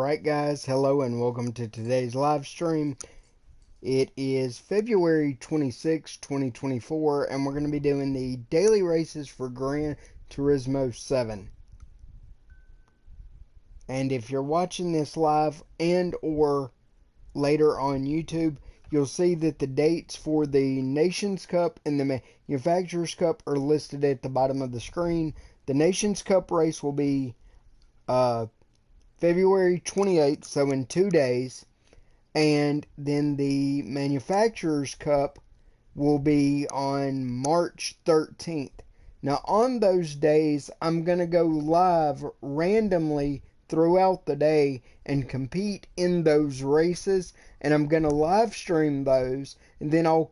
Alright guys, hello and welcome to today's live stream. It is February 26, 2024, and we're going to be doing the daily races for Gran Turismo 7. And if you're watching this live and or later on YouTube, you'll see that the dates for the Nations Cup and the Manufacturers Cup are listed at the bottom of the screen. The Nations Cup race will be February 28th, so in 2 days, and then the Manufacturers Cup will be on March 13th. Now, on those days, I'm going to go live randomly throughout the day and compete in those races, and I'm going to live stream those, and then I'll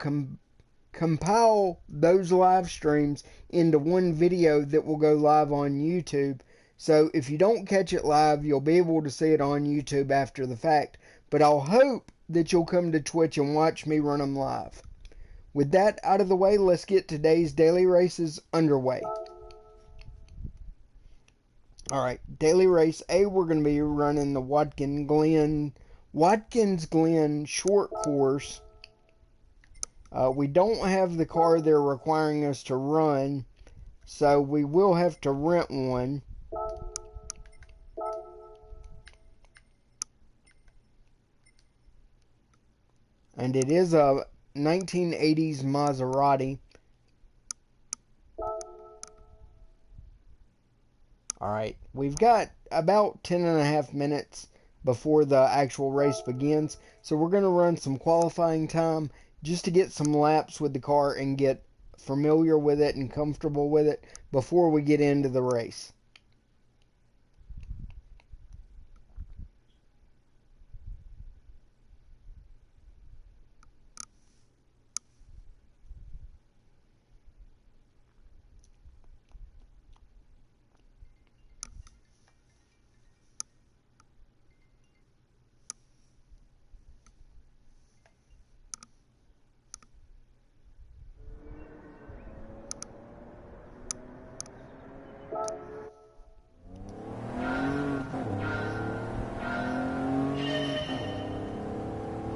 compile those live streams into one video that will go live on YouTube. So if you don't catch it live, you'll be able to see it on YouTube after the fact. But I'll hope that you'll come to Twitch and watch me run them live. With that out of the way, let's get today's daily races underway. Alright, daily race A, we're going to be running the Watkins Glen short course. We don't have the car they're requiring us to run, so we will have to rent one. And it is a 1980s Maserati. Alright, we've got about 10.5 minutes before the actual race begins. So we're going to run some qualifying time just to get some laps with the car and get familiar with it and comfortable with it before we get into the race.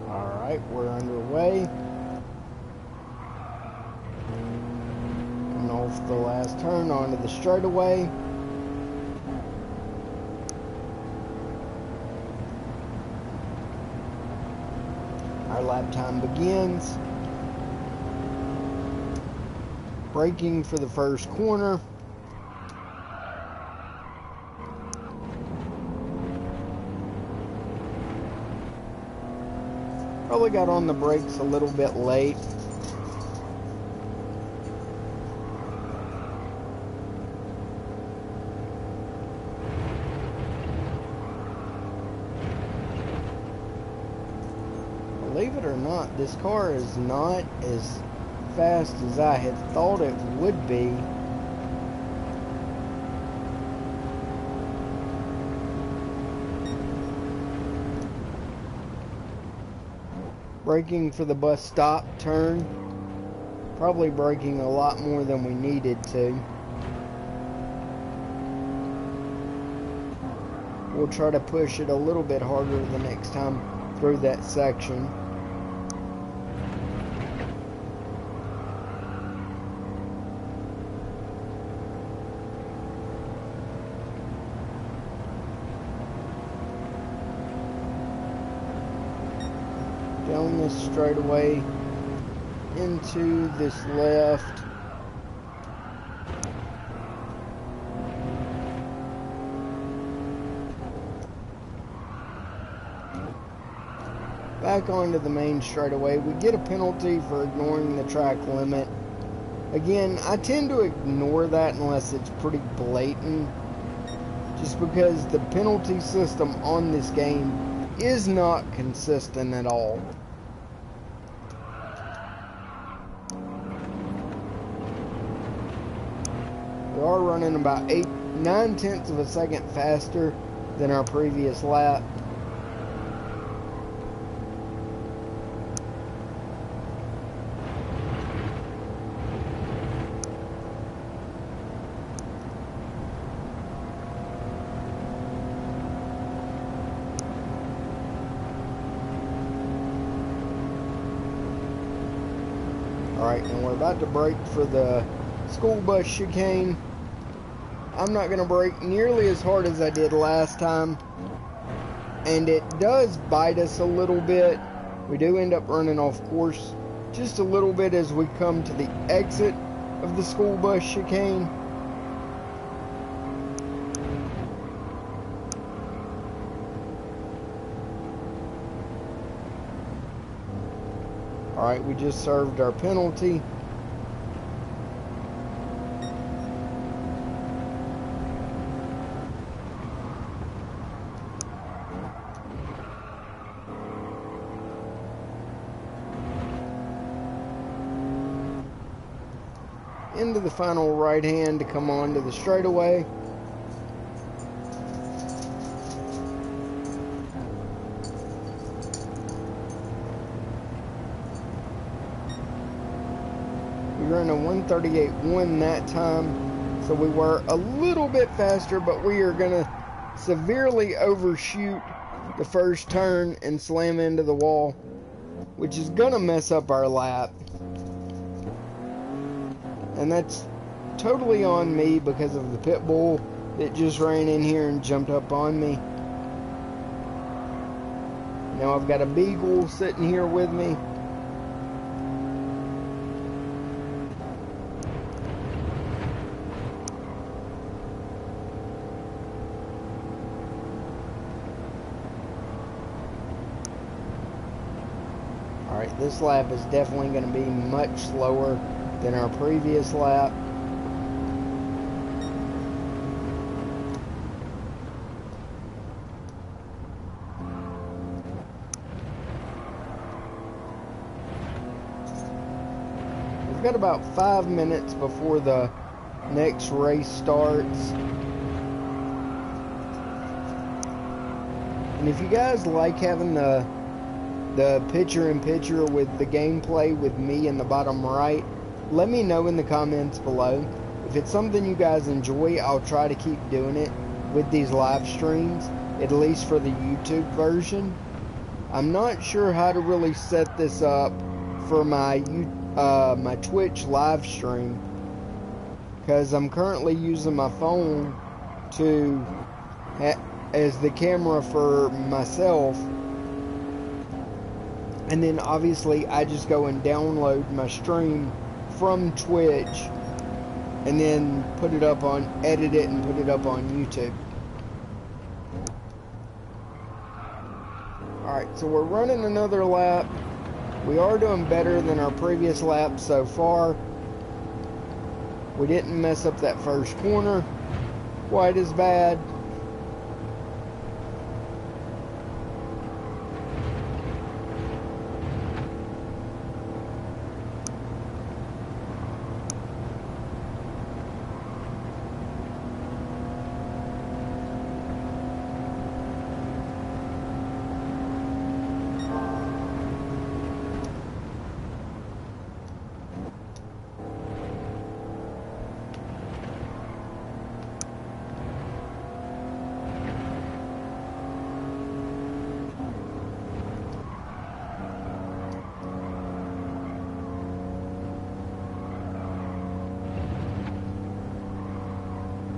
Alright, we're underway. Coming off the last turn onto the straightaway. Our lap time begins. Braking for the first corner. Probably got on the brakes a little bit late. Believe it or not, this car is not as fast as I had thought it would be. Braking for the bus stop turn. Probably braking a lot more than we needed to. We'll try to push it a little bit harder the next time through that section. Down this straightaway into this left. Back onto the main straightaway. We get a penalty for ignoring the track limit. Again, I tend to ignore that unless it's pretty blatant, just because the penalty system on this game is not consistent at all. We are running about 9/10 of a second faster than our previous lap. Alright, and we're about to brake for the school bus chicane. I'm not going to brake nearly as hard as I did last time. And it does bite us a little bit. We do end up running off course just a little bit as we come to the exit of the school bus chicane. Alright, we just served our penalty. Into the final right hand to come on to the straightaway. We ran a 1:38.1 that time, so we were a little bit faster, but we are going to severely overshoot the first turn and slam into the wall, which is going to mess up our lap. And that's totally on me because of the pit bull that just ran in here and jumped up on me. Now I've got a beagle sitting here with me. Alright, this lap is definitely going to be much slower than our previous lap. We've got about 5 minutes before the next race starts. And if you guys like having the picture-in-picture with the gameplay with me in the bottom right, let me know in the comments below. If it's something you guys enjoy, I'll try to keep doing it with these live streams, at least for the YouTube version. I'm not sure how to really set this up for my Twitch live stream, because I'm currently using my phone as the camera for myself. And then obviously I just go and download my stream from Twitch and then edit it and put it up on YouTube. Alright, so we're running another lap. We are doing better than our previous lap so far. We didn't mess up that first corner quite as bad.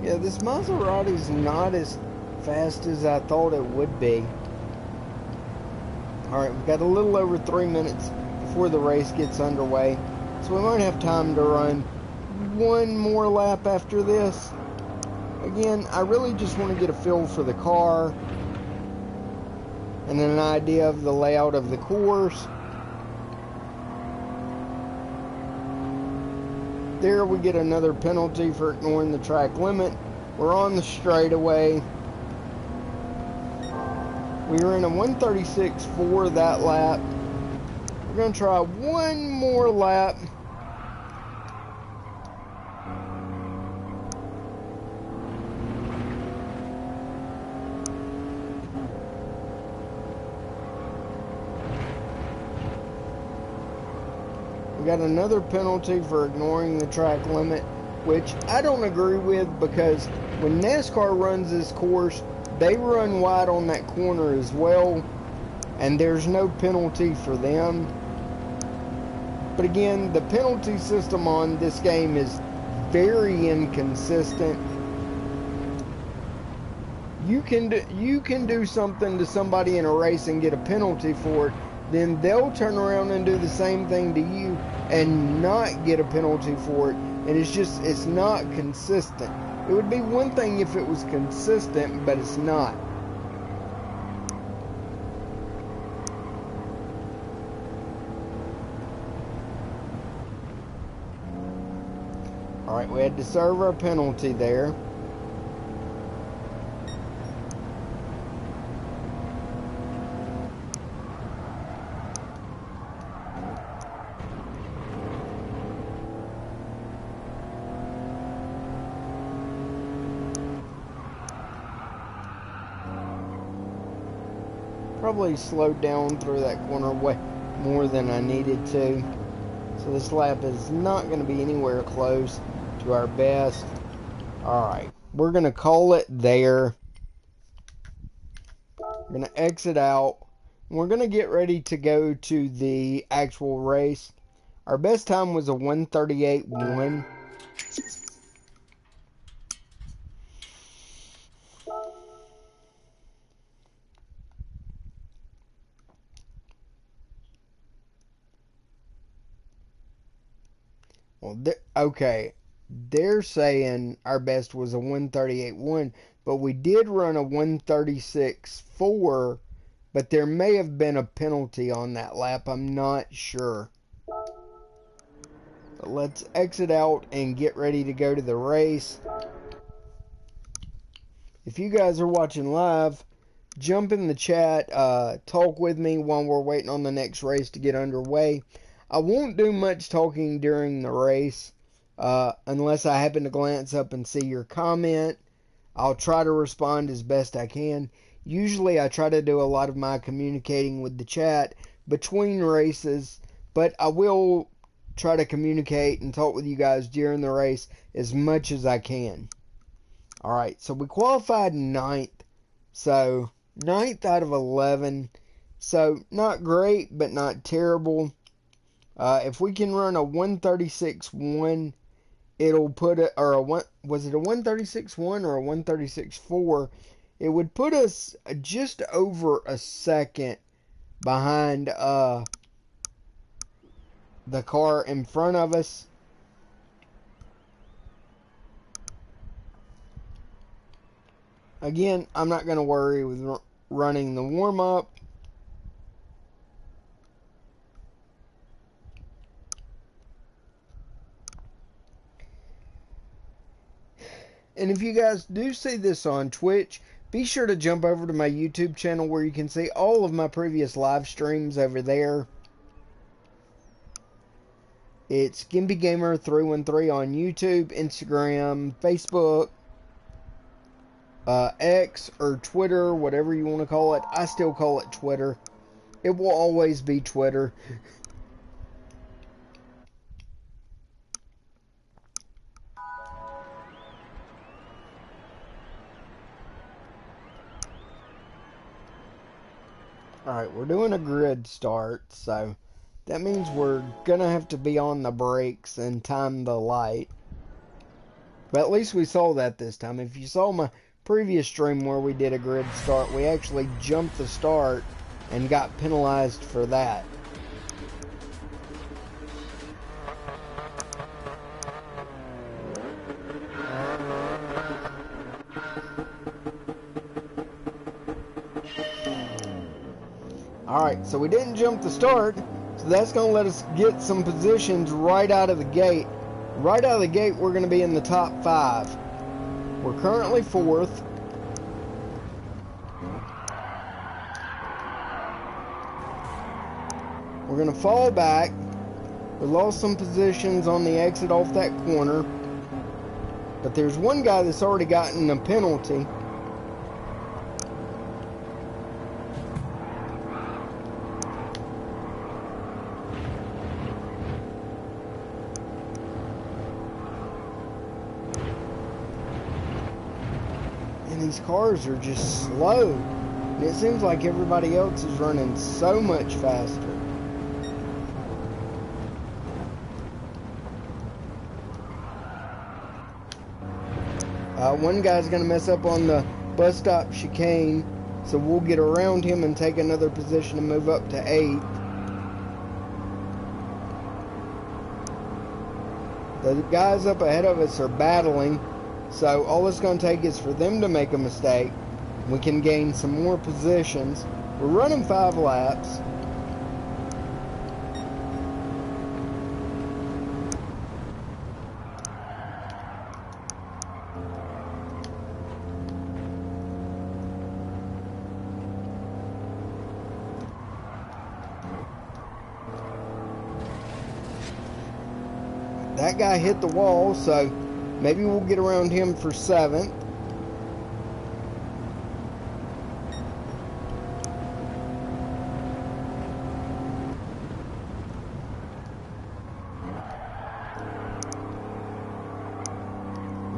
Yeah, this Maserati's not as fast as I thought it would be. Alright, we've got a little over 3 minutes before the race gets underway, so we might have time to run one more lap after this. Again, I really just want to get a feel for the car and an idea of the layout of the course. There we get another penalty for ignoring the track limit. We're on the straightaway. We were in a 1:36.4 that lap. We're going to try one more lap. We got another penalty for ignoring the track limit, which I don't agree with, because when NASCAR runs this course, they run wide on that corner as well, and there's no penalty for them. But again, the penalty system on this game is very inconsistent. You can do something to somebody in a race and get a penalty for it, then they'll turn around and do the same thing to you and not get a penalty for it. And it's not consistent. It would be one thing if it was consistent, but it's not. Alright, we had to serve our penalty there. Probably slowed down through that corner way more than I needed to. So this lap is not going to be anywhere close to our best. Alright, we're going to call it there. We're going to exit out. We're going to get ready to go to the actual race. Our best time was a 1:38.1. Well, okay, they're saying our best was a 1:38.1, but we did run a 1:36.4, but there may have been a penalty on that lap. I'm not sure. But let's exit out and get ready to go to the race. If you guys are watching live, jump in the chat, talk with me while we're waiting on the next race to get underway. I won't do much talking during the race unless I happen to glance up and see your comment. I'll try to respond as best I can. Usually I try to do a lot of my communicating with the chat between races, but I will try to communicate and talk with you guys during the race as much as I can. Alright, so we qualified 9th. So 9th out of 11. So not great, but not terrible. If we can run a 1:36.1, it'll put it, or was it a 1:36.1 or a 1:36.4? It would put us just over a second behind the car in front of us. Again, I'm not going to worry with running the warm-up. And if you guys do see this on Twitch, be sure to jump over to my YouTube channel where you can see all of my previous live streams over there. It's GimpyGamer313 on YouTube, Instagram, Facebook, X, or Twitter, whatever you want to call it. I still call it Twitter. It will always be Twitter. Alright, we're doing a grid start, so that means we're gonna have to be on the brakes and time the light. But at least we saw that this time. If you saw my previous stream where we did a grid start, we actually jumped the start and got penalized for that. Alright, so we didn't jump the start, so that's going to let us get some positions right out of the gate. Right out of the gate, we're going to be in the top 5. We're currently 4th. We're going to fall back. We lost some positions on the exit off that corner. But there's one guy that's already gotten a penalty. These cars are just slow, and it seems like everybody else is running so much faster. One guy's going to mess up on the bus stop chicane, so we'll get around him and take another position and move up to 8th. The guys up ahead of us are battling, so all it's going to take is for them to make a mistake. We can gain some more positions. We're running 5 laps. That guy hit the wall, so maybe we'll get around him for 7th.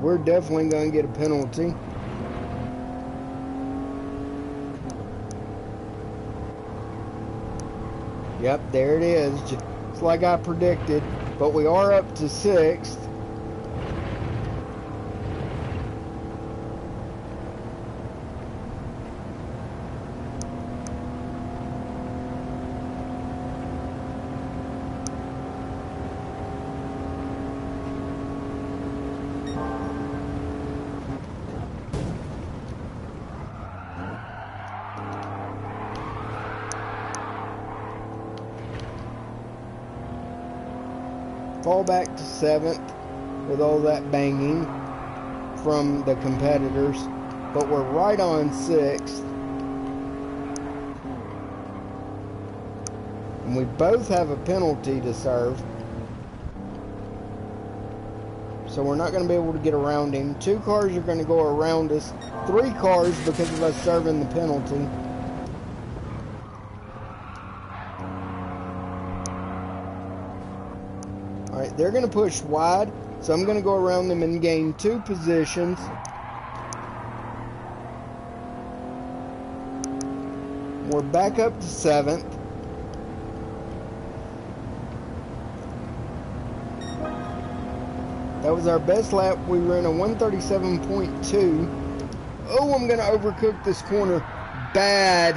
We're definitely going to get a penalty. Yep, there it is. Just like I predicted. But we are up to 6th. Fall back to 7th with all that banging from the competitors, but we're right on 6th. And we both have a penalty to serve, so we're not going to be able to get around him. 2 cars are going to go around us, 3 cars because of us serving the penalty. Alright, they're going to push wide, so I'm going to go around them and gain 2 positions. We're back up to 7th. That was our best lap. We ran a 137.2. Oh, I'm going to overcook this corner. Bad.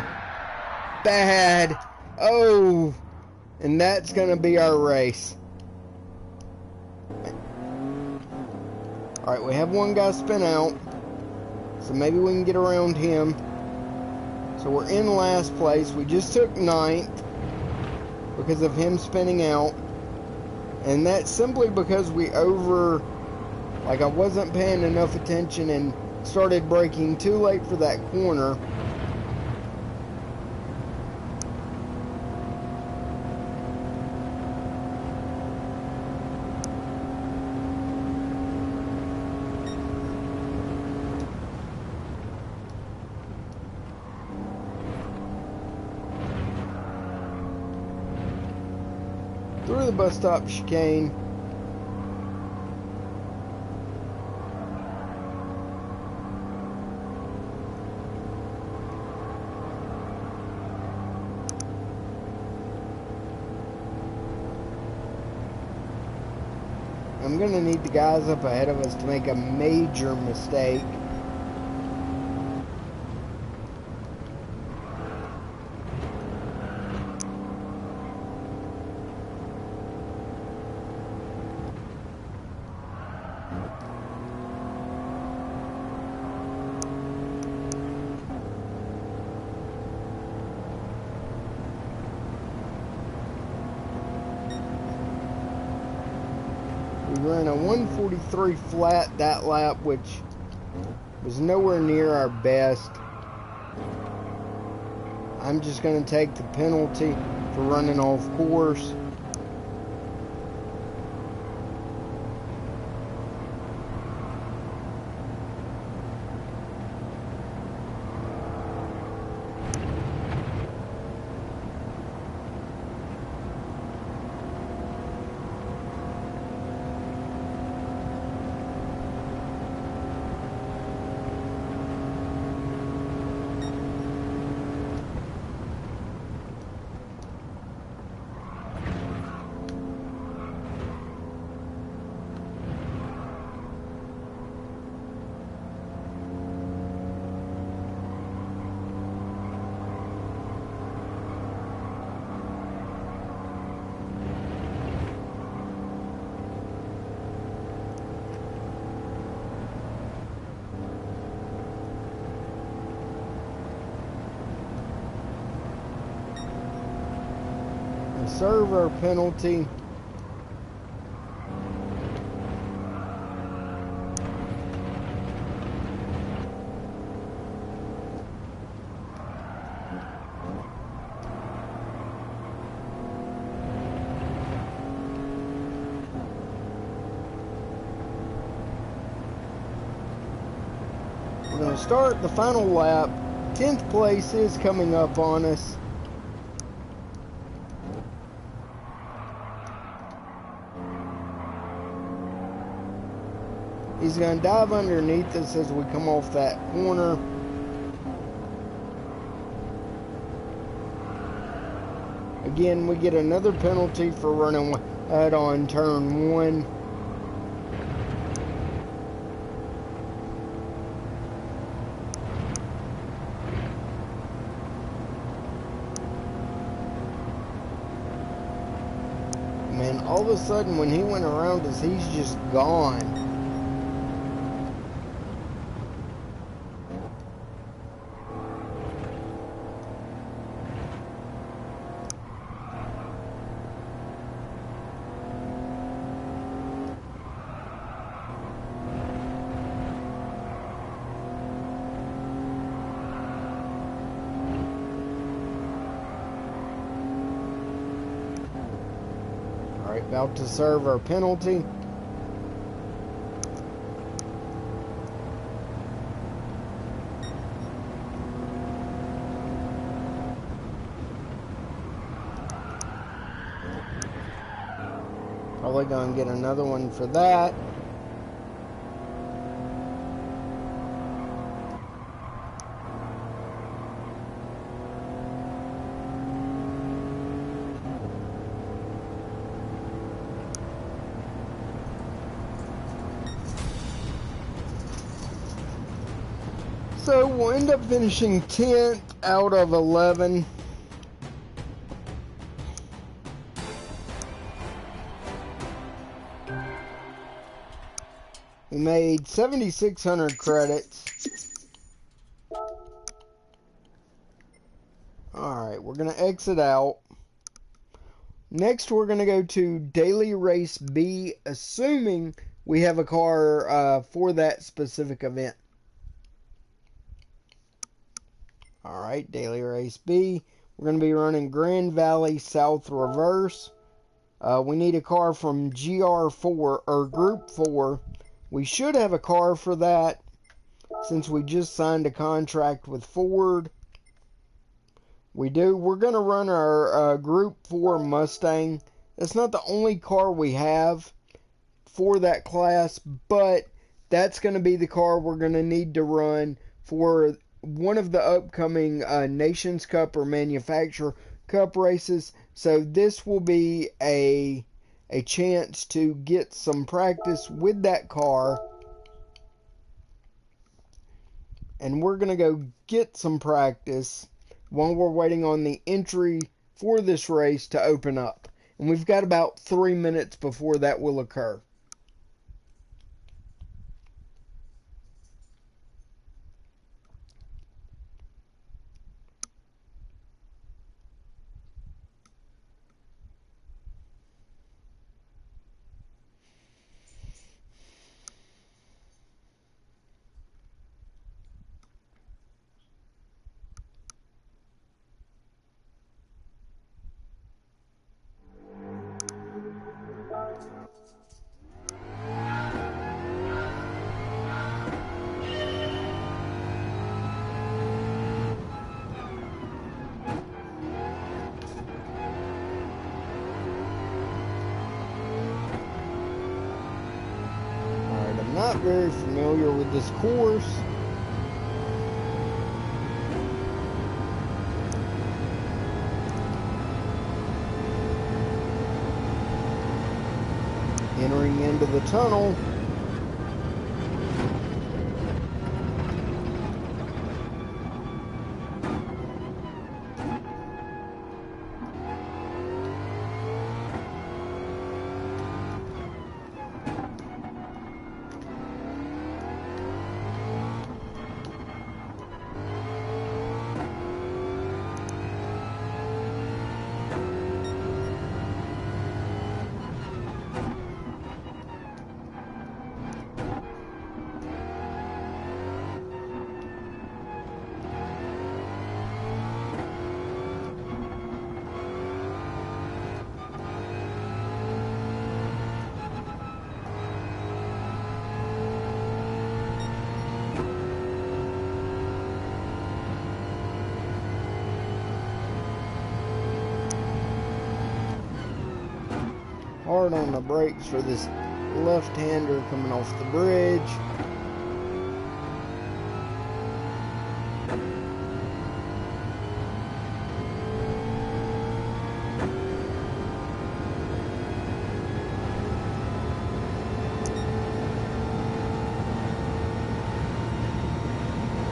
Bad. Oh. And that's going to be our race. Alright, we have one guy spin out, so maybe we can get around him. So we're in last place. We just took 9th because of him spinning out. And that's simply because I wasn't paying enough attention and started braking too late for that corner. Through the bus stop chicane. I'm going to need the guys up ahead of us to make a major mistake. We ran a 143 flat that lap, which was nowhere near our best. I'm just going to take the penalty for running off course. serve our penalty. We're going to start the final lap. 10th place is coming up on us. He's going to dive underneath us as we come off that corner. Again, we get another penalty for running wide on turn 1. Man, all of a sudden when he went around us, he's just gone. Alright, about to serve our penalty. Probably gonna get another one for that. So we'll end up finishing 10th out of 11. We made 7,600 credits. Alright, we're going to exit out. Next, we're going to go to Daily Race B, assuming we have a car for that specific event. Alright, Daily Race B. We're going to be running Grand Valley South Reverse. We need a car from GR4, or Group 4. We should have a car for that, since we just signed a contract with Ford. We do. We're going to run our Group 4 Mustang. That's not the only car we have for that class, but that's going to be the car we're going to need to run for one of the upcoming Nations Cup or Manufacturer Cup races. So this will be a chance to get some practice with that car. And we're going to go get some practice while we're waiting on the entry for this race to open up. And we've got about 3 minutes before that will occur. Not very familiar with this course. Entering into the tunnel. hard on the brakes for this left-hander coming off the bridge.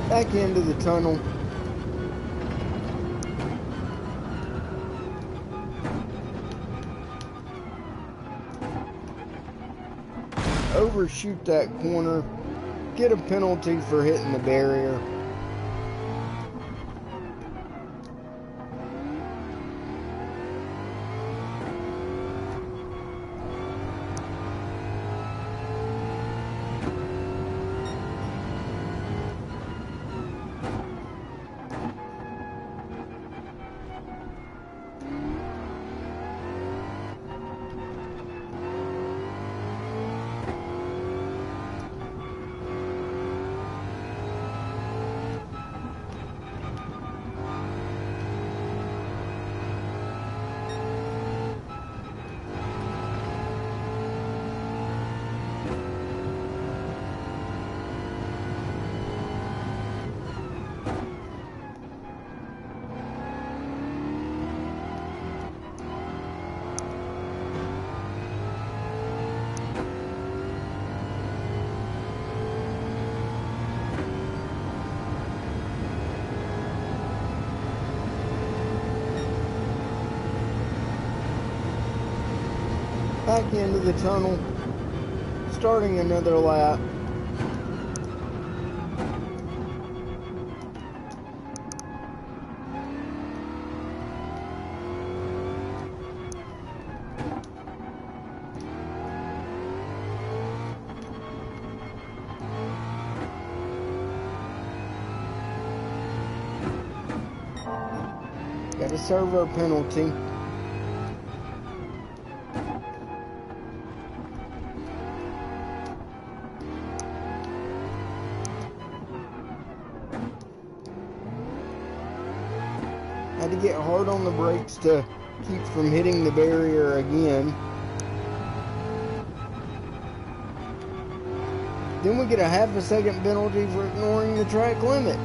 Back into the tunnel. Overshoot that corner. Get a penalty for hitting the barrier. Back into the tunnel, starting another lap. Got a server penalty. Had to get hard on the brakes to keep from hitting the barrier again. Then we get a half a second penalty for ignoring the track limit.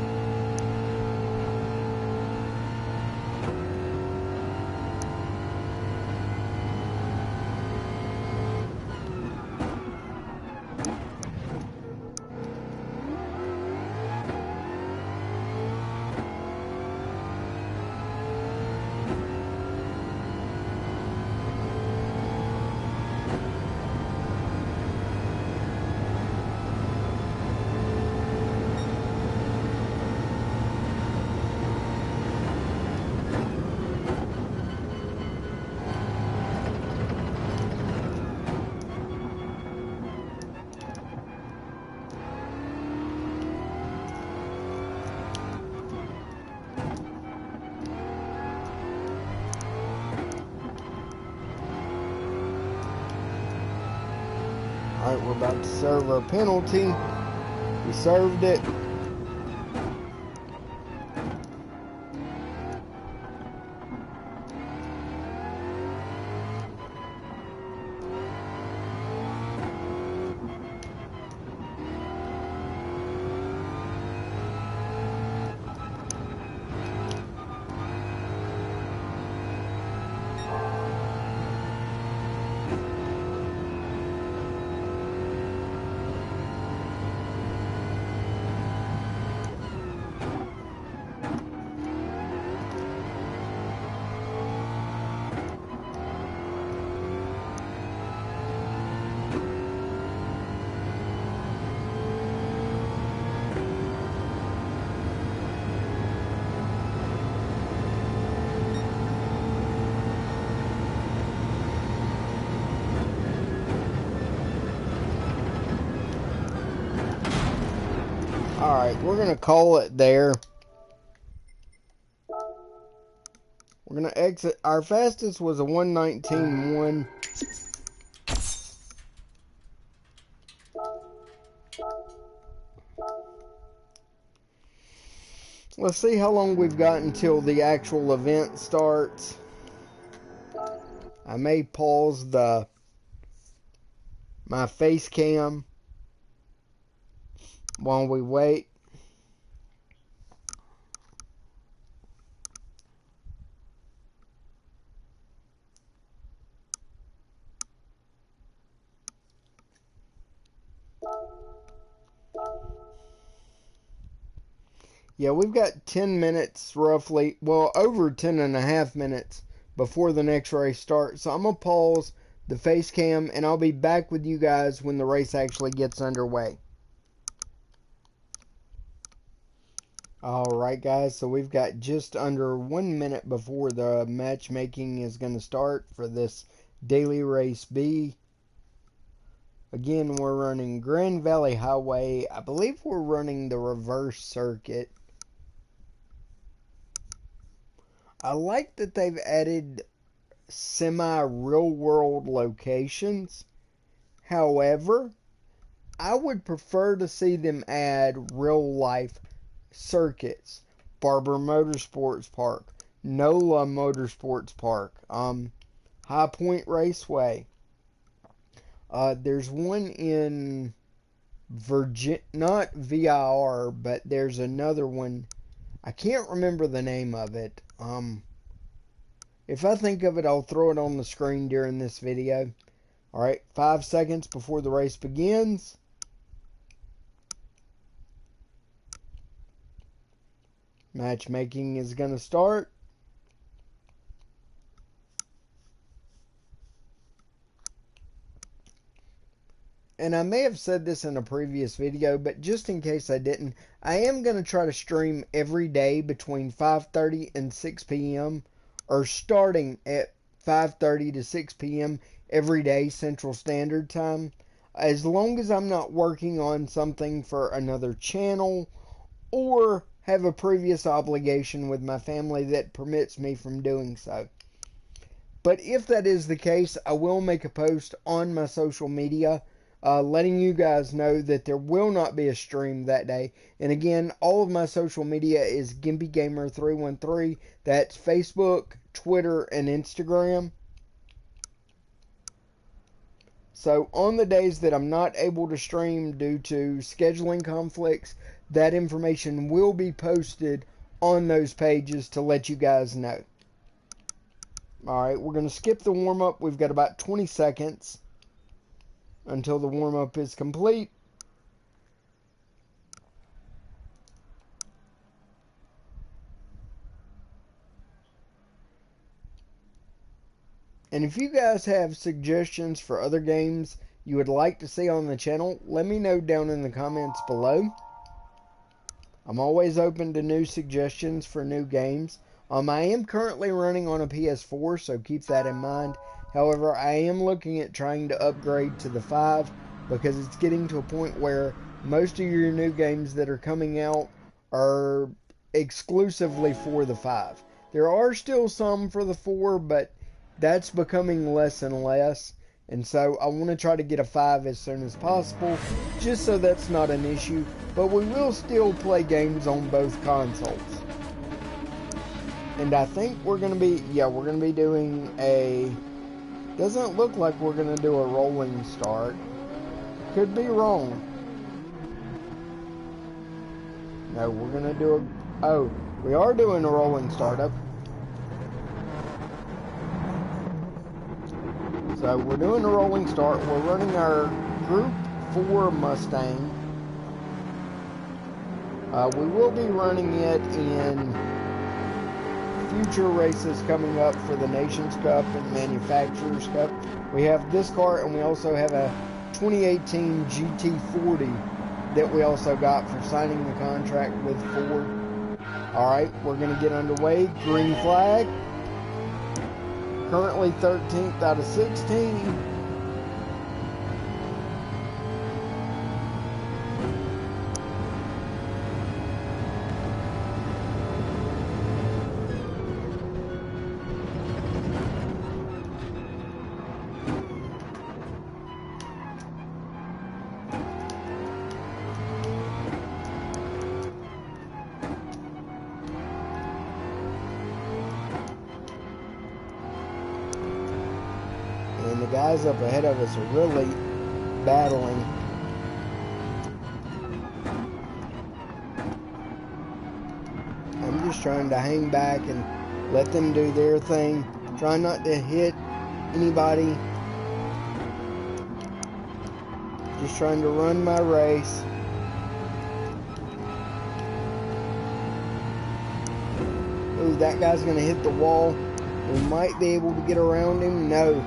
Alright, we're about to serve our penalty. We served it. Alright, we're going to call it there. We're going to exit. Our fastest was a 1:19.1. Let's see how long we've got until the actual event starts. I may pause the my face cam while we wait. Yeah, we've got 10 minutes roughly, well, over 10 and a half minutes before the next race starts. So I'm going to pause the face cam and I'll be back with you guys when the race actually gets underway. Alright guys, so we've got just under 1 minute before the matchmaking is going to start for this daily race B. Again, we're running Grand Valley Highway. I believe we're running the reverse circuit. I like that they've added semi-real world locations. However, I would prefer to see them add real life circuits. Barber Motorsports Park, NOLA Motorsports Park, High Point Raceway. There's one in Virginia, not VIR, but there's another one. I can't remember the name of it. If I think of it, I'll throw it on the screen during this video. Alright, 5 seconds before the race begins. Matchmaking is going to start. And I may have said this in a previous video, but just in case I didn't, I am going to try to stream every day between 5:30 and 6 p.m. or starting at 5:30 to 6 p.m. every day Central Standard Time, as long as I'm not working on something for another channel or have a previous obligation with my family that permits me from doing so. But if that is the case, I will make a post on my social media letting you guys know that there will not be a stream that day. And again, all of my social media is GimpyGamer313. That's Facebook, Twitter, and Instagram. So on the days that I'm not able to stream due to scheduling conflicts, that information will be posted on those pages to let you guys know. Alright, we're going to skip the warm-up. We've got about 20 seconds until the warm-up is complete. And if you guys have suggestions for other games you would like to see on the channel, let me know down in the comments below. I'm always open to new suggestions for new games. I am currently running on a PS4, so keep that in mind. However, I am looking at trying to upgrade to the 5 because it's getting to a point where most of your new games that are coming out are exclusively for the 5. There are still some for the 4, but that's becoming less and less. And so I want to try to get a 5 as soon as possible, just so that's not an issue. But we will still play games on both consoles. And I think we're going to be, we're going to be doing a, doesn't look like we're going to do a rolling start. Could be wrong. No, we're going to do a, oh, we are doing a rolling startup. So we're doing a rolling start. We're running our Group 4 Mustang. We will be running it in future races coming up for the Nations Cup and Manufacturers Cup. We have this car, and we also have a 2018 GT40 that we also got for signing the contract with Ford. Alright, we're going to get underway. Green flag. Currently 13th out of 16. And the guys up ahead of us are really battling. I'm just trying to hang back and let them do their thing. Trying not to hit anybody. Just trying to run my race. Ooh, that guy's going to hit the wall. We might be able to get around him. No.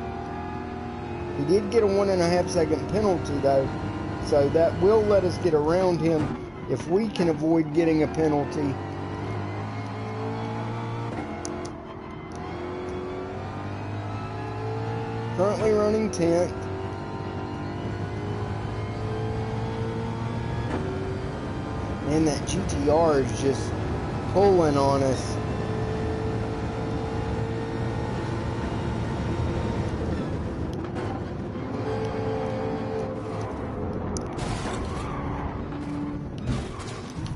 He did get a 1.5 second penalty though. So that will let us get around him if we can avoid getting a penalty. Currently running 10th. And that GTR is just pulling on us.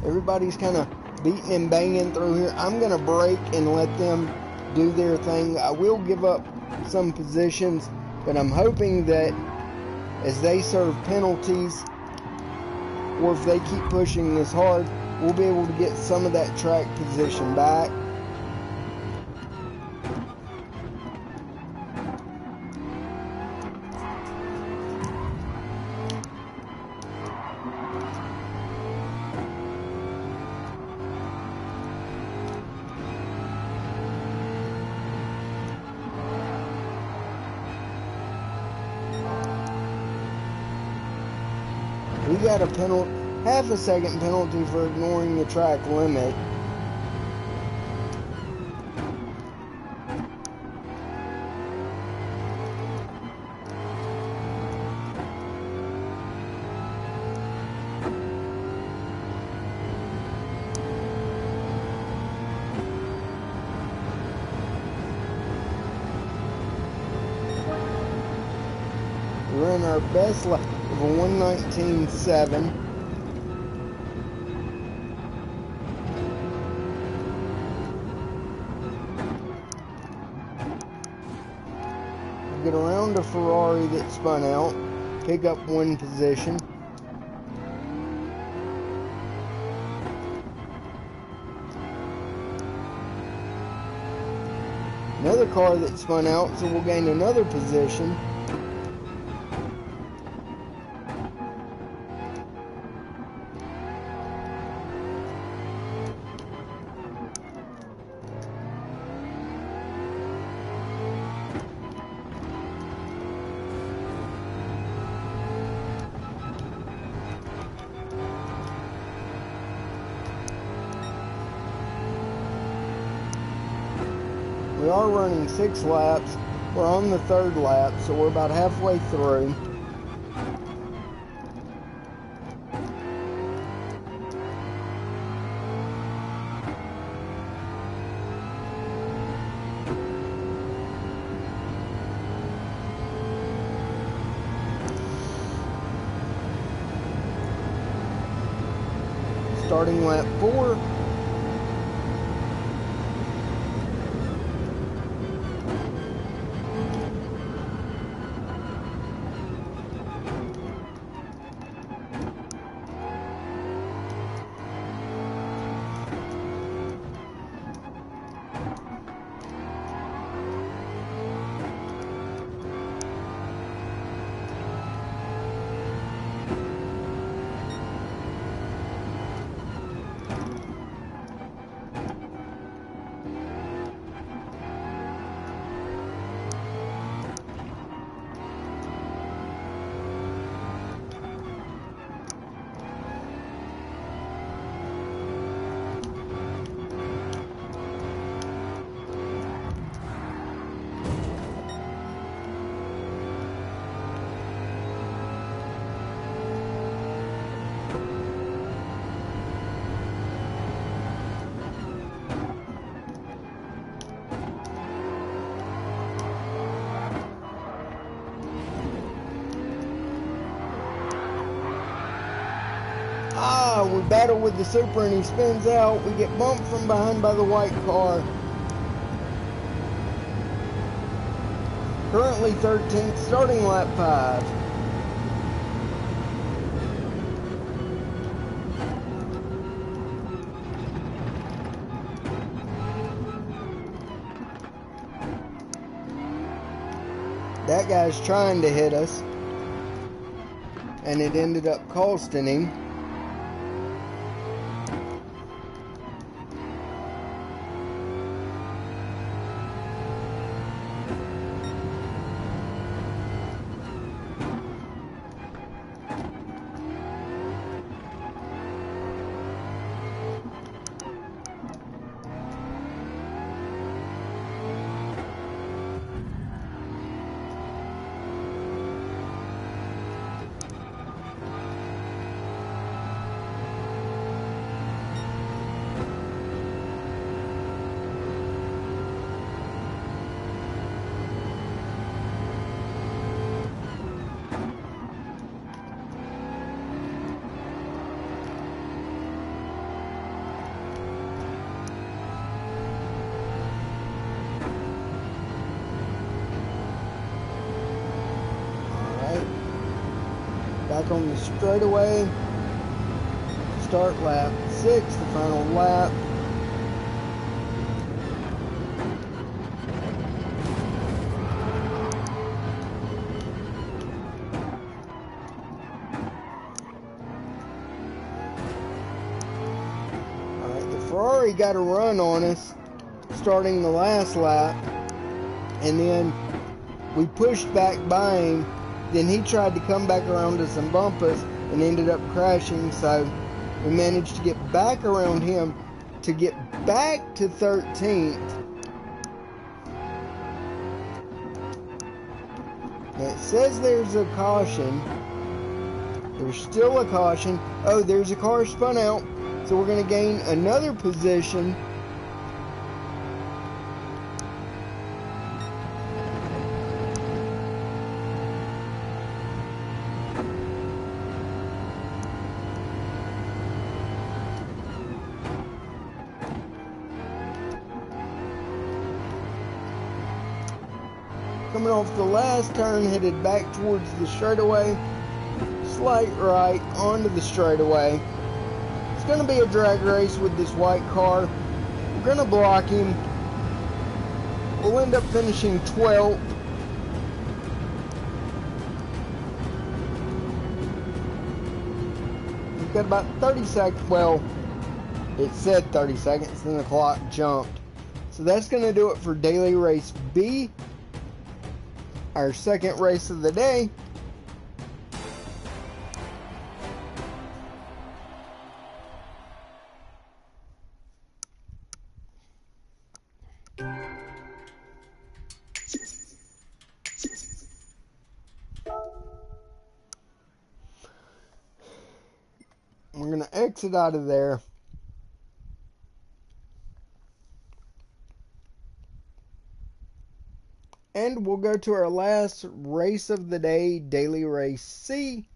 Everybody's kind of beating and banging through here. I'm going to brake and let them do their thing. I will give up some positions, but I'm hoping that as they serve penalties, or if they keep pushing this hard, we'll be able to get some of that track position back. We got a penalty, half a second penalty for ignoring the track limit. We're in our best lap of a 1:19.7. Get around a Ferrari that spun out, pick up one position. Another car that spun out, so we'll gain another position. We are running 6 laps. We're on the 3rd lap, so we're about halfway through. Starting lap 4. We battle with the Super and he spins out. We get bumped from behind by the white car. Currently 13th, starting lap 5. that guy's trying to hit us, and it ended up costing him. Back on the straightaway. Start lap 6, the final lap. Alright, the Ferrari got a run on us starting the last lap, and then we pushed back by him. Then he tried to come back around us and bump us and ended up crashing, so we managed to get back around him to get back to 13th. Now it says there's a caution. There's still a caution. Oh, there's a car spun out, so we're going to gain another position. Coming off the last turn, headed back towards the straightaway. Slight right onto the straightaway. It's going to be a drag race with this white car. We're going to block him. We'll end up finishing 12th. We've got about 30 seconds. Well, it said 30 seconds, then the clock jumped. So that's going to do it for Daily Race B, our second race of the day. We're going to exit out of there. And we'll go to our last race of the day, Daily Race C.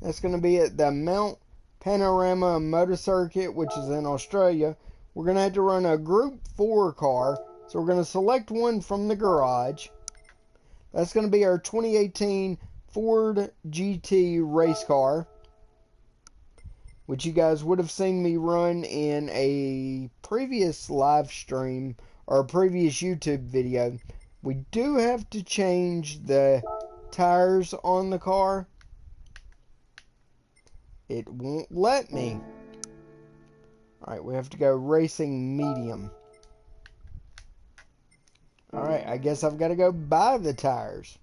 That's going to be at the Mount Panorama Motor Circuit, which is in Australia. We're going to have to run a Group 4 car. So we're going to select one from the garage. That's going to be our 2018 Ford GT race car, which you guys would have seen me run in a previous live stream or a previous YouTube video. We do have to change the tires on the car. It won't let me. Alright, we have to go racing medium. Alright, I guess I've got to go buy the tires.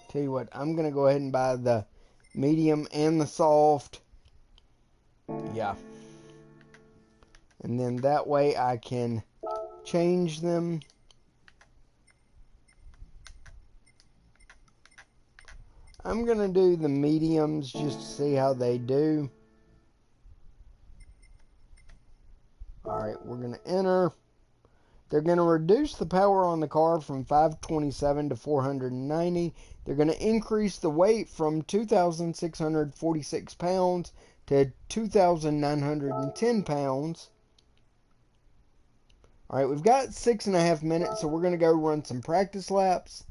Tell you what, I'm going to go ahead and buy the medium and the soft. Yeah. And then that way I can change them. I'm going to do the mediums just to see how they do. Alright, we're going to enter. They're going to reduce the power on the car from 527 to 490. They're going to increase the weight from 2,646 pounds to 2,910 pounds. Alright, we've got 6.5 minutes, so we're going to go run some practice laps.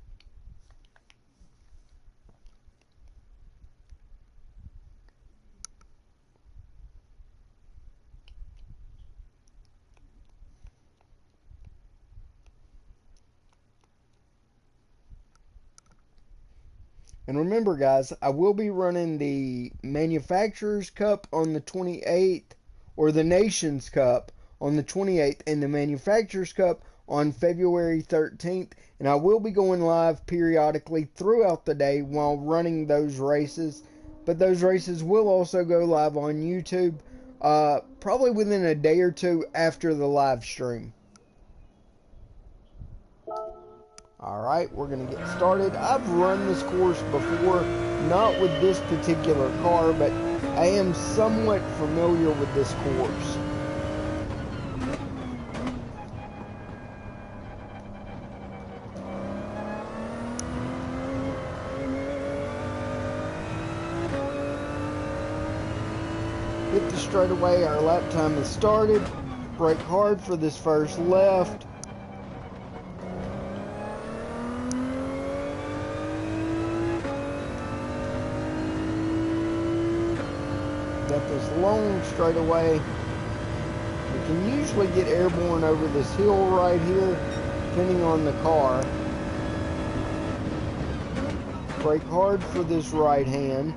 And remember, guys, I will be running the Manufacturers Cup on the 28th, or the Nations Cup on the 28th, and the Manufacturers Cup on February 13th. And I will be going live periodically throughout the day while running those races. But those races will also go live on YouTube probably within a day or two after the live stream. Alright, we're going to get started. I've run this course before, not with this particular car, but I am somewhat familiar with this course. Hit the straightaway, our lap time has started. Brake hard for this first left. Got this long straightaway. We can usually get airborne over this hill right here, depending on the car. Brake hard for this right hand.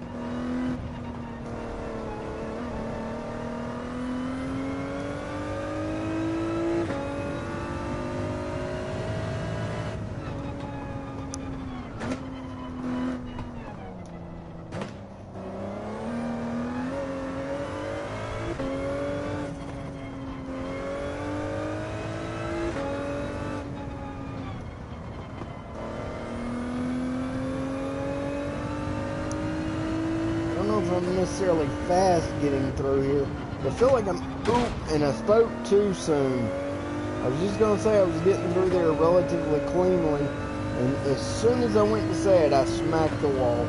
I don't know if I'm necessarily fast getting through here. I feel like and I spoke too soon. I was just going to say I was getting through there relatively cleanly, and as soon as I went to say it, I smacked the wall.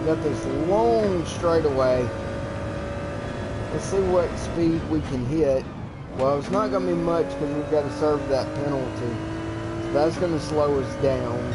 Got this long straightaway. Let's see what speed we can hit. Well, it's not going to be much because we've got to serve that penalty. So that's going to slow us down.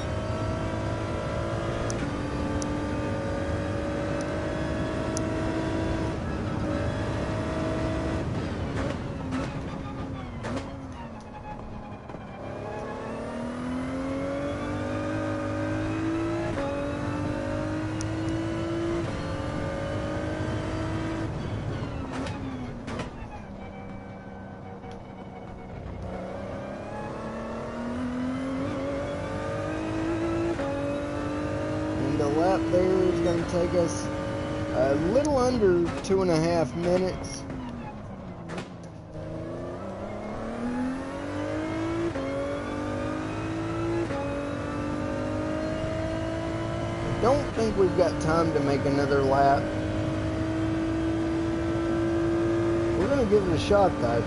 The lap there is going to take us a little under 2.5 minutes. I don't think we've got time to make another lap. We're going to give it a shot though.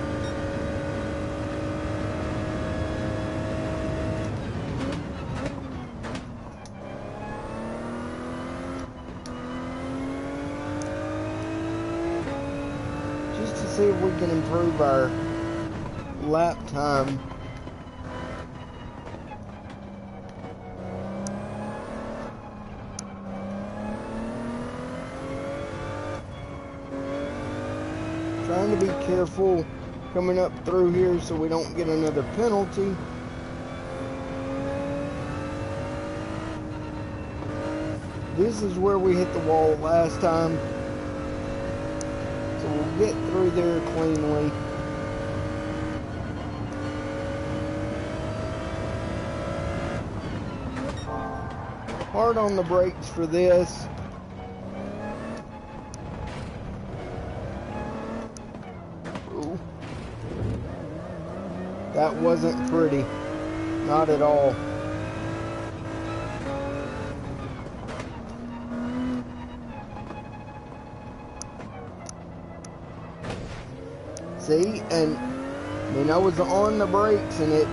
See if we can improve our lap time. Trying to be careful coming up through here so we don't get another penalty. This is where we hit the wall last time. So we'll get through there cleanly. Hard on the brakes for this. Ooh. That wasn't pretty. Not at all. See, and then I was on the brakes and the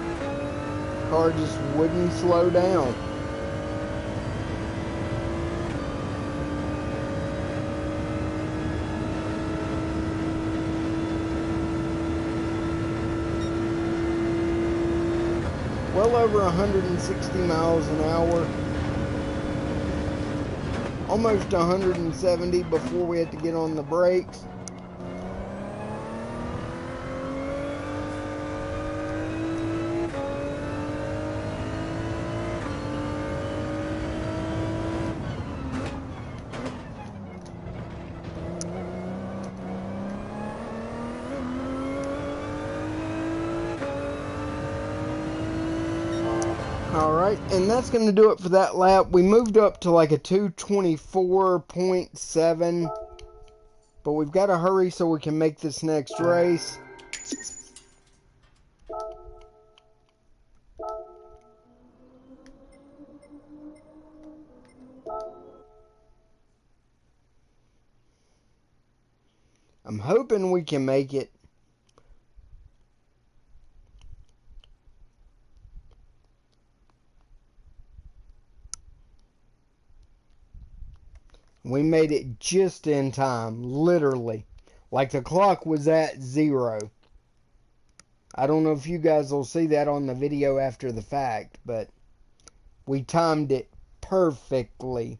car just wouldn't slow down. well over 160 miles an hour. Almost 170 before we had to get on the brakes. Alright, and that's going to do it for that lap. We moved up to like a 2:24.7, but we've got to hurry so we can make this next race. I'm hoping we can make it. We made it just in time, literally. Like the clock was at 0. I don't know if you guys will see that on the video after the fact, but we timed it perfectly.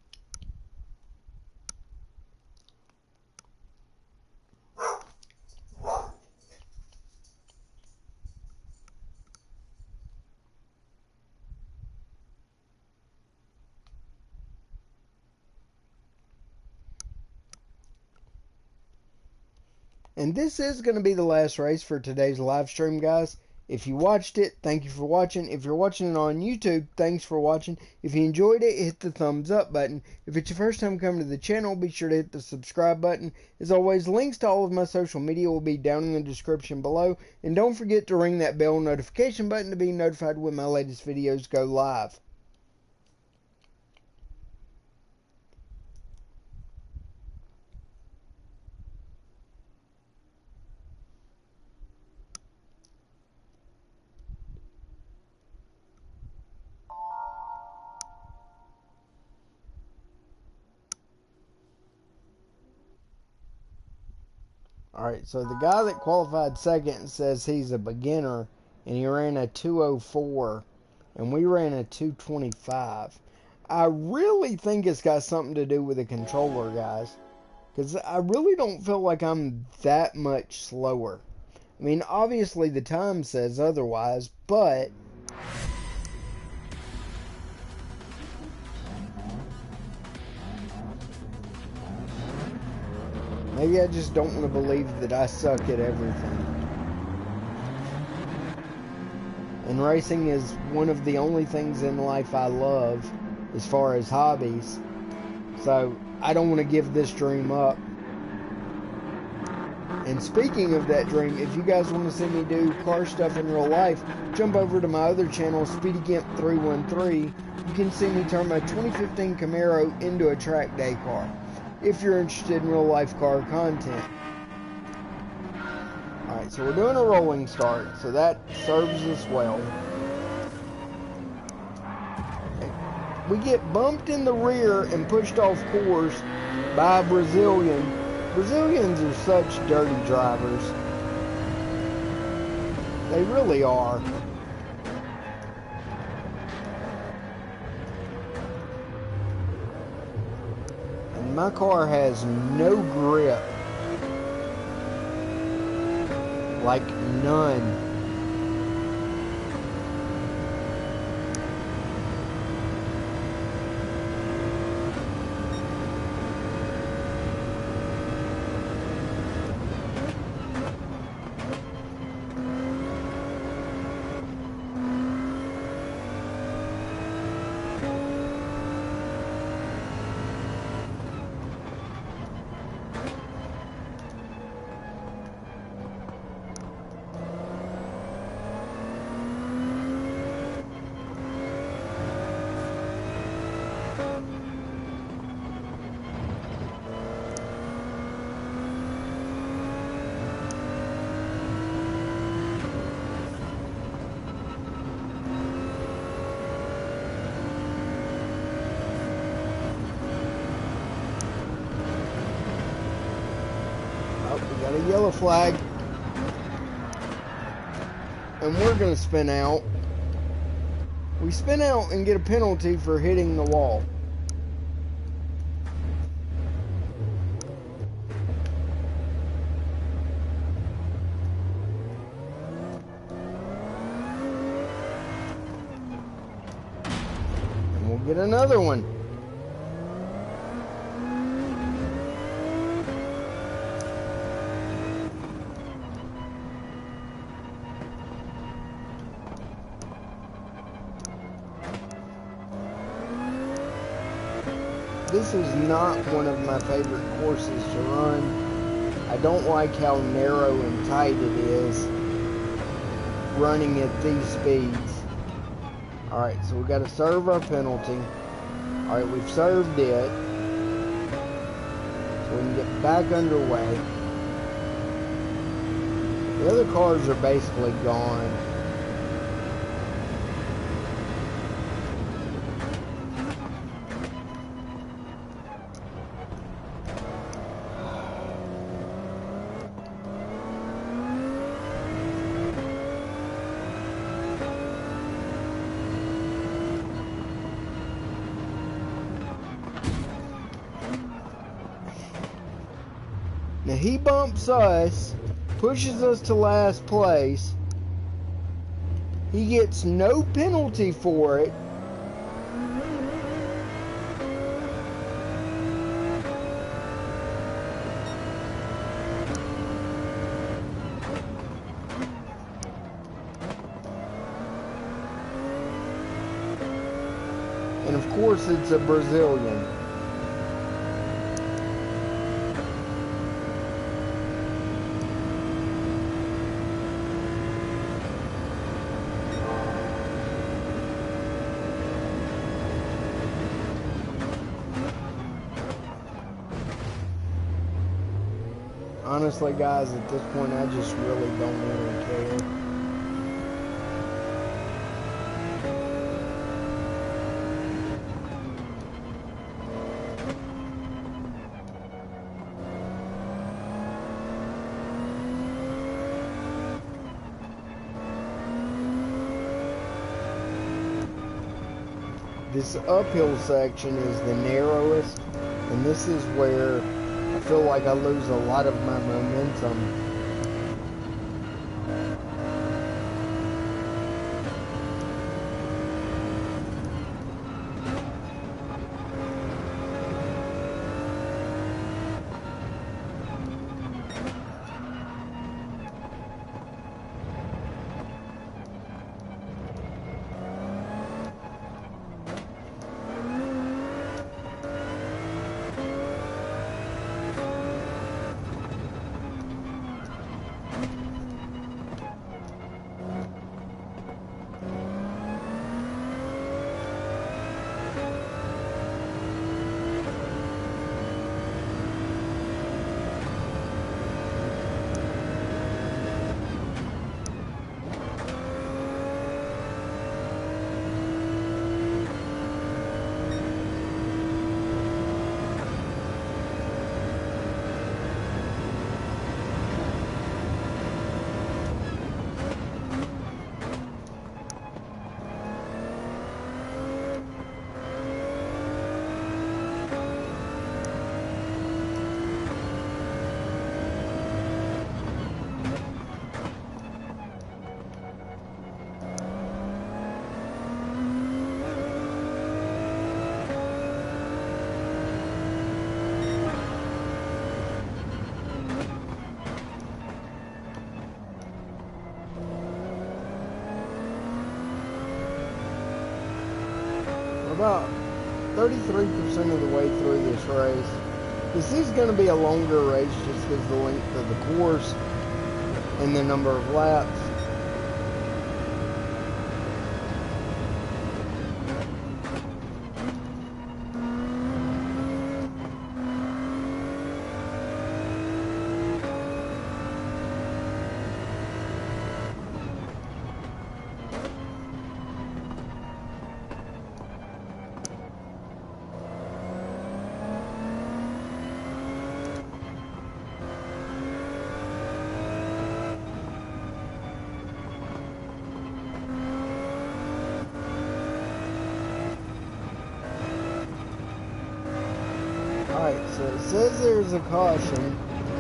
And this is going to be the last race for today's live stream, guys. If you watched it, thank you for watching. If you're watching it on YouTube, thanks for watching. If you enjoyed it, hit the thumbs up button. If it's your first time coming to the channel, be sure to hit the subscribe button. As always, links to all of my social media will be down in the description below. And don't forget to ring that bell notification button to be notified when my latest videos go live. Alright, so the guy that qualified second says he's a beginner, and he ran a 2:04, and we ran a 2:25. I really think it's got something to do with the controller, guys, because I really don't feel like I'm that much slower. I mean, obviously the time says otherwise, but maybe I just don't want to believe that I suck at everything. And racing is one of the only things in life I love as far as hobbies. So I don't want to give this dream up. And speaking of that dream, if you guys want to see me do car stuff in real life, jump over to my other channel, SpeedyGimp313. You can see me turn my 2015 Camaro into a track day car, if you're interested in real life car content. Alright, so we're doing a rolling start, so that serves us well. We get bumped in the rear and pushed off course by a Brazilian. Brazilians are such dirty drivers. They really are. And my car has no grip. Like none. Got a yellow flag, and we're gonna spin out. We spin out and get a penalty for hitting the wall. And we'll get another one. This is not one of my favorite courses to run. I don't like how narrow and tight it is running at these speeds. Alright, so we got to serve our penalty. Alright, we've served it. So we can get back underway. The other cars are basically gone. Now he bumps us, pushes us to last place. He gets no penalty for it. And of course it's a Brazilian. Honestly, guys, at this point, I just really don't really care. This uphill section is the narrowest, and this is where I feel like I lose a lot of my momentum. About 33% of the way through this race. This is going to be a longer race just because of the length of the course and the number of laps. Alright, so it says there's a caution,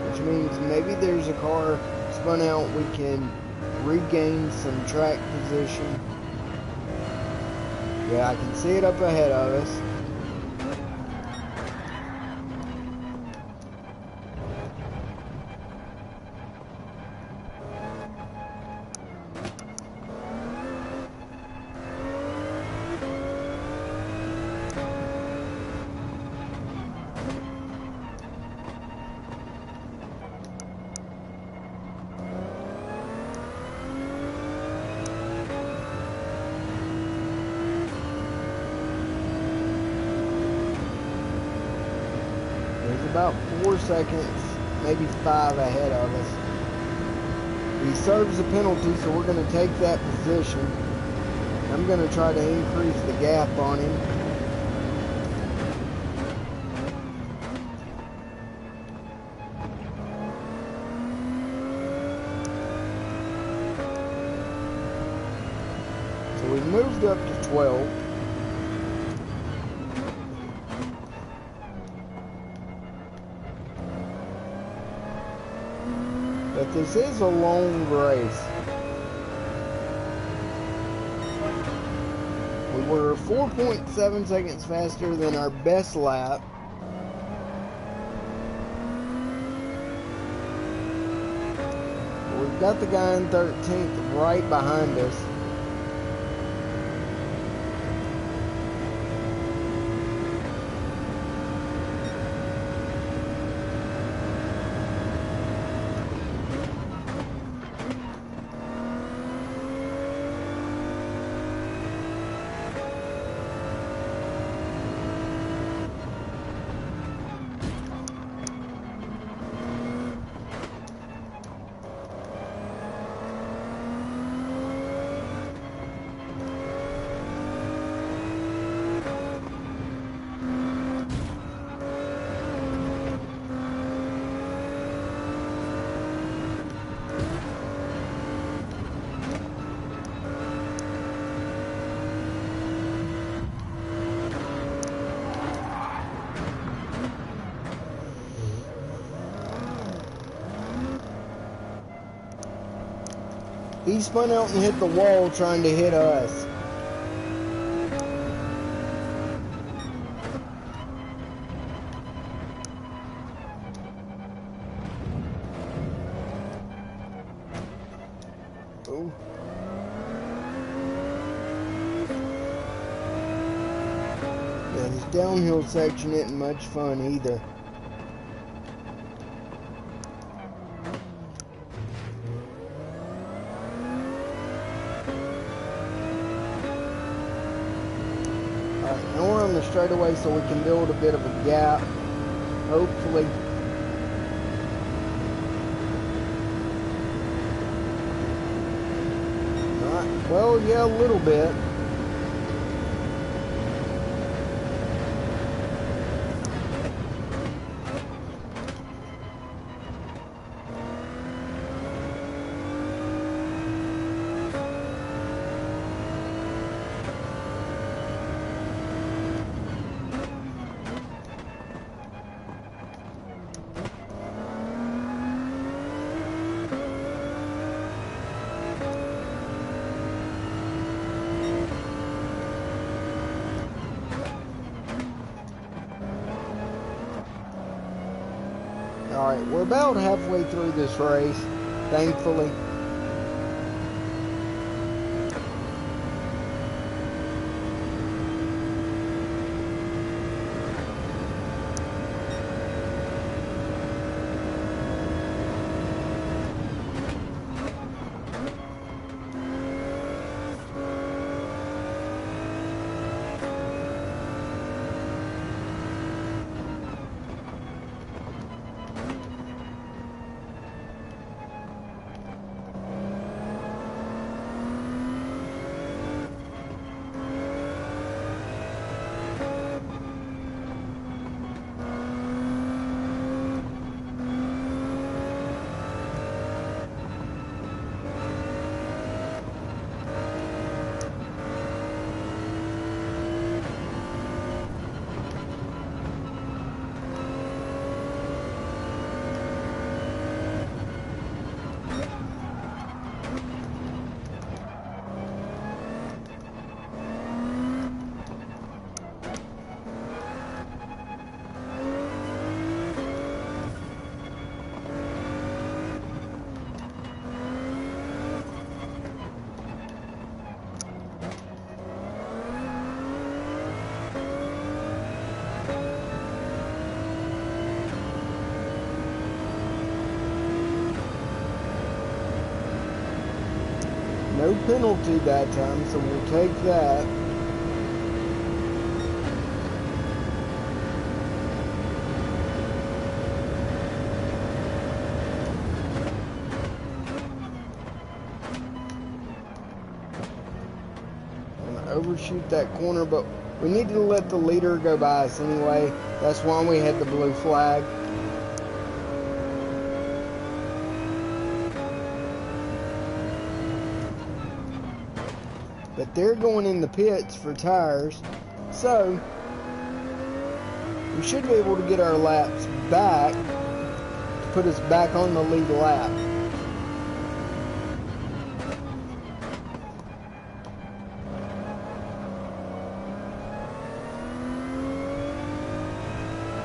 which means maybe there's a car spun out. We can regain some track position. Yeah, I can see it up ahead of us. There's about 4 seconds, maybe 5 ahead of us. He serves a penalty, so we're going to take that position. I'm going to try to increase the gap on him. So we moved up to 12. But this is a long race. We were 4.7 seconds faster than our best lap. We've got the guy in 13th right behind us. He spun out and hit the wall trying to hit us. Oh. Yeah, this downhill section isn't much fun either. Alright, now we're on the straightaway so we can build a bit of a gap. Hopefully. Alright, well, yeah, a little bit. Alright, we're about halfway through this race, thankfully. No penalty that time, so we'll take that. Overshoot that corner, but we need to let the leader go by us anyway. That's why we had the blue flag. But they're going in the pits for tires, so we should be able to get our laps back to put us back on the lead lap.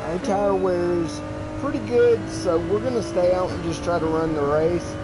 Our tire wear is pretty good, so we're going to stay out and just try to run the race.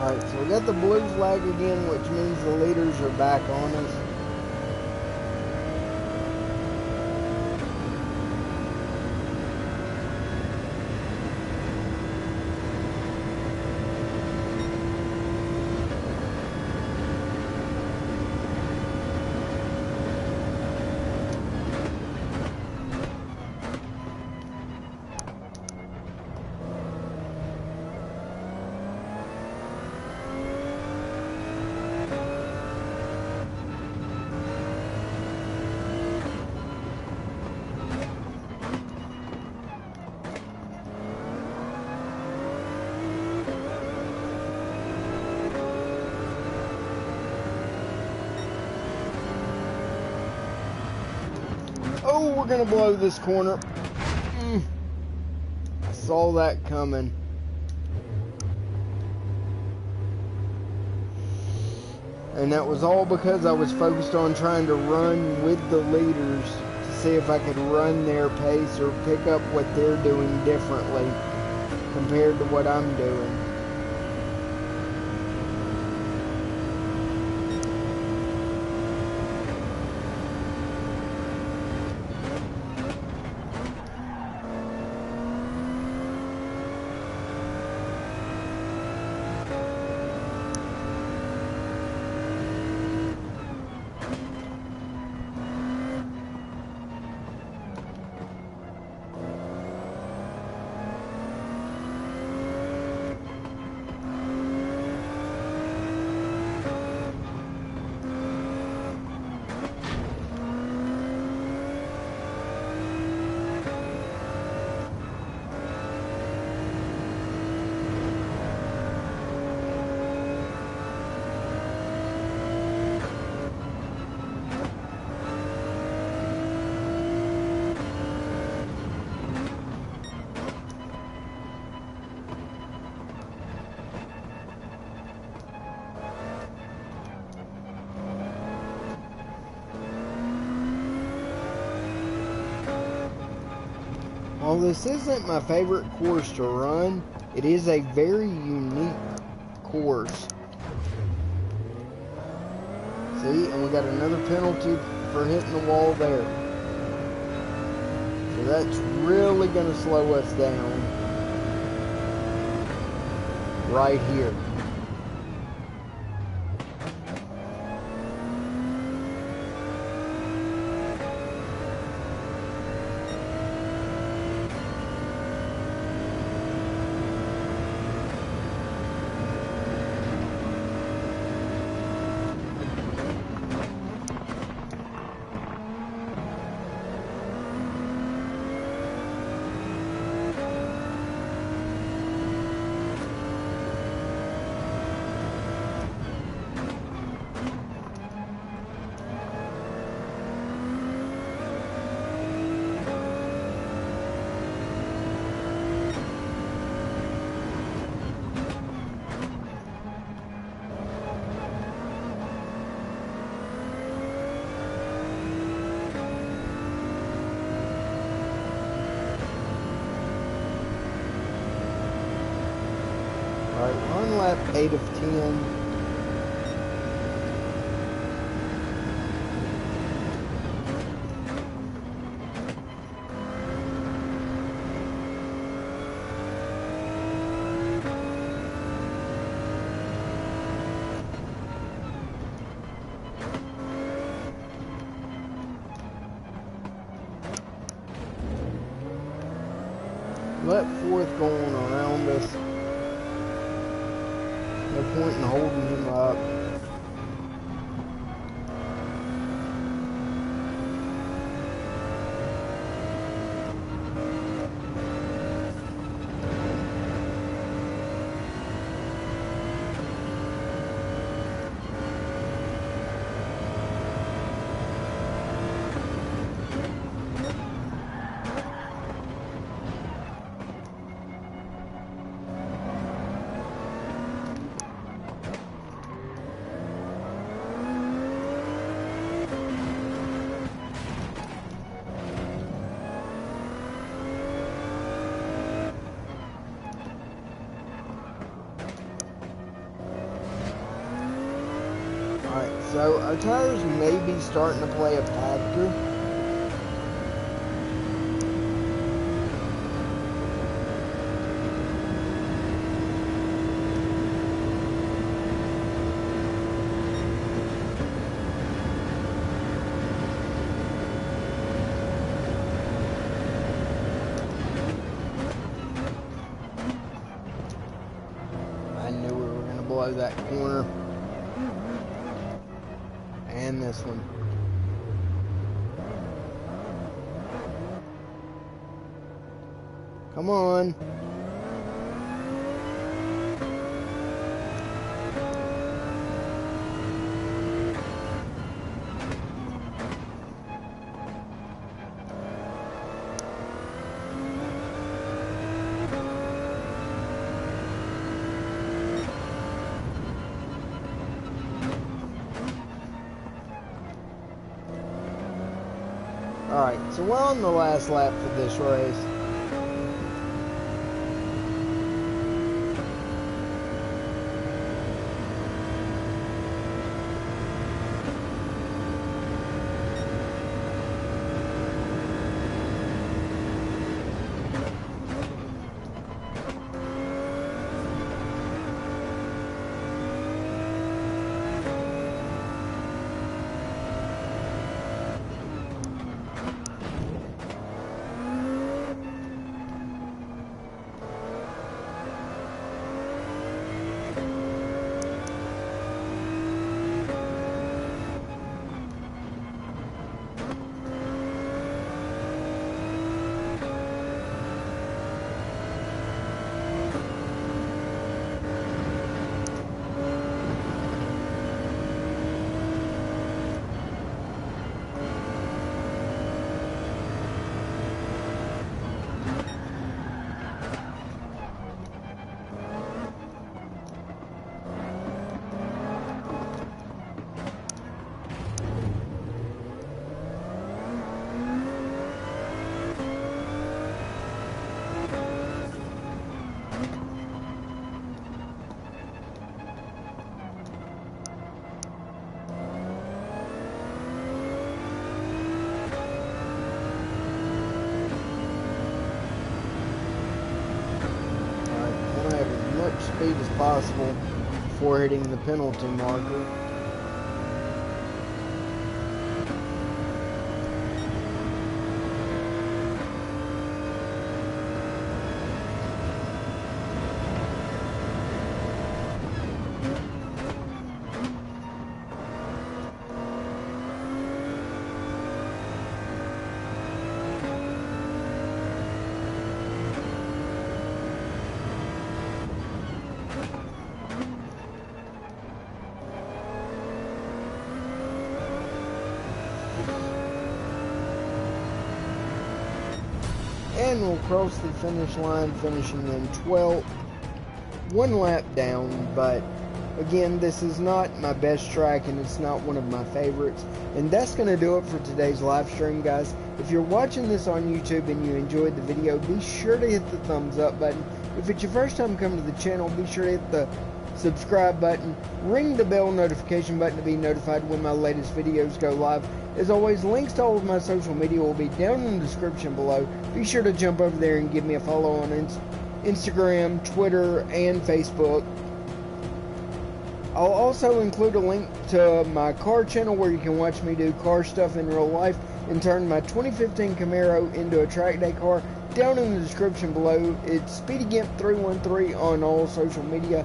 Alright, so we got the blue flag again, which means the leaders are back on us. Oh, we're going to blow this corner. I saw that coming. And that was all because I was focused on trying to run with the leaders to see if I could run their pace or pick up what they're doing differently compared to what I'm doing. While this isn't my favorite course to run, it is a very unique course. See, and we got another penalty for hitting the wall there. So that's really going to slow us down. right here. Alright, we're on lap 8 of 10. Let fourth going around us. No point in holding him up. Alright, so our tires may be starting to play a factor. I knew we were going to blow that corner. And this one. Come on. Alright, so we're on the last lap for this race. speed as possible before hitting the penalty marker. And we'll cross the finish line, finishing in 12th. One lap down, but again, this is not my best track and it's not one of my favorites. And that's going to do it for today's live stream, guys. If you're watching this on YouTube and you enjoyed the video, be sure to hit the thumbs up button. If it's your first time coming to the channel, be sure to hit the subscribe button, ring the bell notification button to be notified when my latest videos go live. As always, links to all of my social media will be down in the description below. Be sure to jump over there and give me a follow on Instagram, Twitter, and Facebook. I'll also include a link to my car channel where you can watch me do car stuff in real life and turn my 2015 Camaro into a track day car down in the description below. It's SpeedyGimp313 on all social media.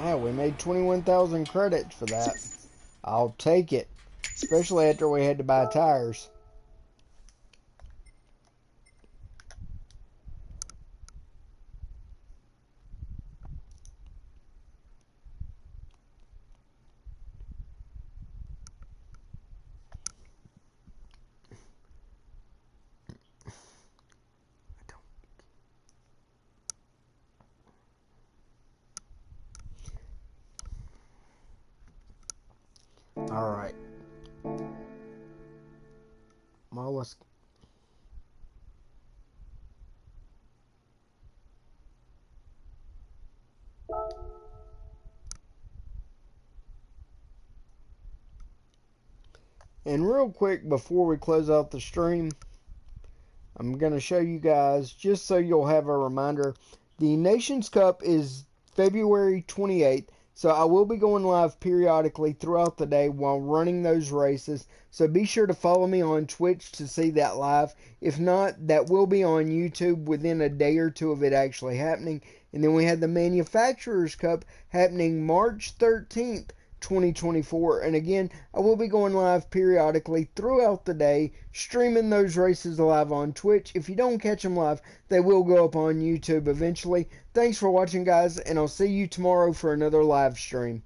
Yeah, we made 21,000 credits for that. I'll take it, especially after we had to buy tires. Alright. Well, let's... And real quick, before we close out the stream, I'm going to show you guys, just so you'll have a reminder, the Nations Cup is February 28th. So I will be going live periodically throughout the day while running those races. So be sure to follow me on Twitch to see that live. If not, that will be on YouTube within a day or two of it actually happening. And then we had the Manufacturers Cup happening March 13th, 2024. And again, I will be going live periodically throughout the day, streaming those races live on Twitch. If you don't catch them live, they will go up on YouTube eventually. Thanks for watching, guys, and I'll see you tomorrow for another live stream.